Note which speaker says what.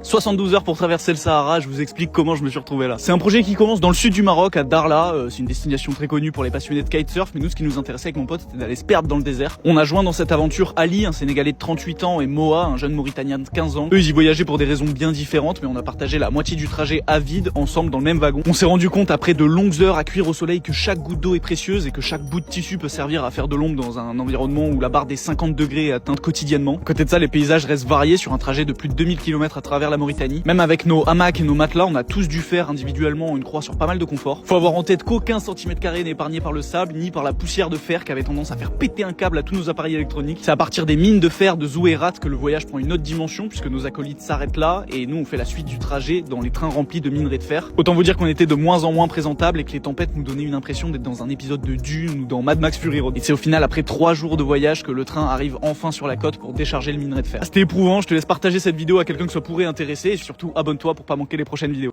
Speaker 1: 72 heures pour traverser le Sahara, je vous explique comment je me suis retrouvé là. C'est un projet qui commence dans le sud du Maroc, à Darla. C'est une destination très connue pour les passionnés de kitesurf, mais nous, ce qui nous intéressait avec mon pote, c'était d'aller se perdre dans le désert. On a joint dans cette aventure Ali, un Sénégalais de 38 ans, et Moa, un jeune Mauritanien de 15 ans. Eux, ils y voyageaient pour des raisons bien différentes, mais on a partagé la moitié du trajet à vide, ensemble, dans le même wagon. On s'est rendu compte, après de longues heures à cuire au soleil, que chaque goutte d'eau est précieuse et que chaque bout de tissu peut servir à faire de l'ombre dans un environnement où la barre des 50 degrés est atteinte quotidiennement. À côté de ça, les paysages restent variés sur un trajet de plus de 2000 km à travers la Mauritanie. Même avec nos hamacs et nos matelas, on a tous dû faire individuellement une croix sur pas mal de confort. Faut avoir en tête qu'aucun centimètre carré n'est épargné par le sable, ni par la poussière de fer qui avait tendance à faire péter un câble à tous nos appareils électroniques. C'est à partir des mines de fer de Zouérat que le voyage prend une autre dimension, puisque nos acolytes s'arrêtent là, et nous on fait la suite du trajet dans les trains remplis de minerais de fer. Autant vous dire qu'on était de moins en moins présentables et que les tempêtes nous donnaient une impression d'être dans un épisode de Dune ou dans Mad Max Fury Road. Et c'est au final après 3 jours de voyage que le train arrive enfin sur la côte pour décharger le minerai de fer. C'était éprouvant, je te laisse partager cette vidéo à quelqu'un que ça pourrait intéresser, et surtout abonne-toi pour pas manquer les prochaines vidéos.